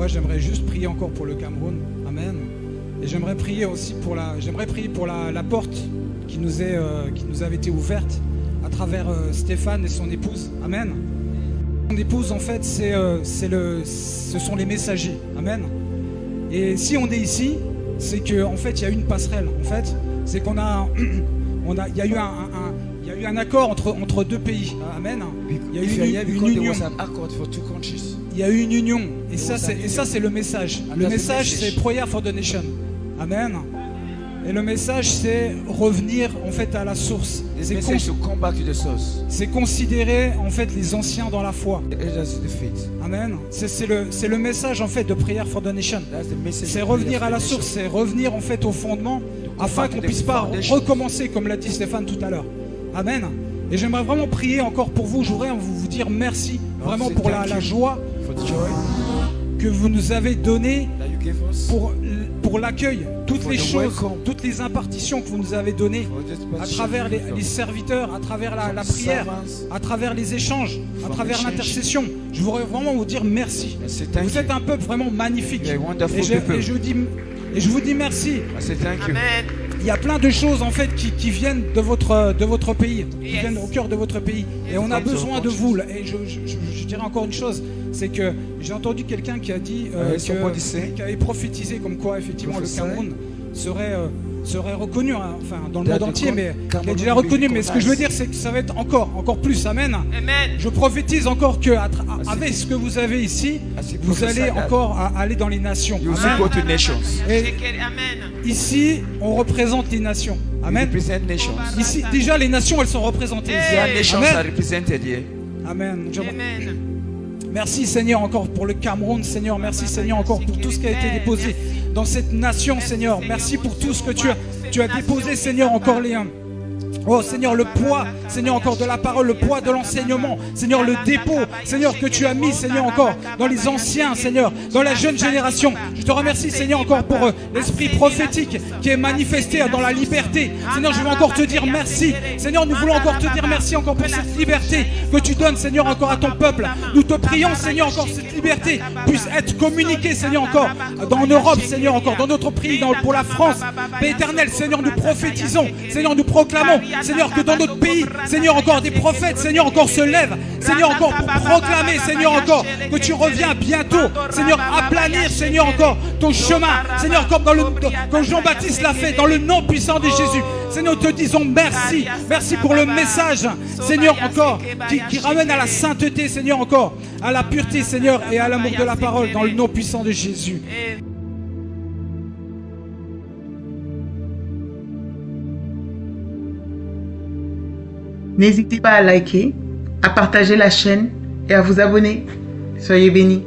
moi j'aimerais juste prier encore pour le Cameroun. Amen. Et j'aimerais prier aussi pour la porte qui nous avait été ouverte à travers Stéphane et son épouse. Amen. Son épouse, en fait, ce sont les messagers. Amen. Et si on est ici, c'est qu'en fait, il y a eu une passerelle. En fait, c'est qu'il y a eu un accord entre deux pays. Amen. Il y a eu une union. Il y a eu une union. Et ça, c'est le message. Le message, c'est Prayer for the Nation. Amen. Et le message, c'est revenir en fait à la source. C'est considérer en fait les anciens dans la foi. Amen. C'est le message en fait de Prayer for the Nation. C'est revenir à la source, c'est revenir en fait au fondement, afin qu'on ne puisse pas recommencer comme l'a dit Stéphane tout à l'heure. Amen. Et j'aimerais vraiment prier encore pour vous. Je voudrais vous dire merci vraiment pour la joie que vous nous avez donnée pour l'accueil, toutes les choses, toutes les impartitions que vous nous avez données à travers les serviteurs, à travers la prière, à travers les échanges, à travers l'intercession. Je voudrais vraiment vous dire merci. Vous êtes un peuple vraiment magnifique. Et je vous dis merci. Amen. Il y a plein de choses en fait qui viennent de votre pays, qui viennent au cœur de votre pays. Et on a besoin de vous. Et je dirais encore une chose, c'est que j'ai entendu quelqu'un qui a dit, qui avait prophétisé comme quoi effectivement le Cameroun serait reconnu, hein, enfin dans le monde entier, mais il est déjà reconnu. Mais ce que je veux dire, c'est que ça va être encore plus. Amen. Je prophétise encore que avec ce que vous avez ici, vous allez encore aller dans les nations. Amen. Et ici, on représente les nations. Amen. Ici, déjà, les nations, elles sont représentées. Amen. Amen. Merci Seigneur encore pour le Cameroun, Seigneur. Merci Seigneur encore pour tout ce qui a été déposé dans cette nation, Seigneur. Merci pour tout ce que tu as déposé, Seigneur, encore les uns. Oh Seigneur, le poids, Seigneur, encore de la parole, le poids de l'enseignement, Seigneur, le dépôt, Seigneur, que tu as mis, Seigneur, encore dans les anciens, Seigneur, dans la jeune génération. Je te remercie, Seigneur, encore pour l'esprit prophétique qui est manifesté dans la liberté. Seigneur, je veux encore te dire merci. Seigneur, nous voulons encore te dire merci encore pour cette liberté que tu donnes, Seigneur, encore à ton peuple. Nous te prions, Seigneur, encore cette liberté puisse être communiquée, Seigneur, encore dans Europe, Seigneur, encore dans notre pays, pour la France. Paix éternelle, Seigneur, nous prophétisons, Seigneur, nous proclamons, Seigneur, que dans notre pays, Seigneur, encore des prophètes, Seigneur, encore se lèvent, Seigneur, encore pour proclamer, Seigneur, encore que tu reviens bientôt, Seigneur, aplanir, Seigneur, encore ton chemin, Seigneur, comme Jean-Baptiste l'a fait, dans le nom puissant de Jésus. Seigneur, nous te disons merci, merci pour le message, Seigneur, encore, qui ramène à la sainteté, Seigneur, encore, à la pureté, Seigneur, et à l'amour de la parole, dans le nom puissant de Jésus. N'hésitez pas à liker, à partager la chaîne et à vous abonner. Soyez bénis.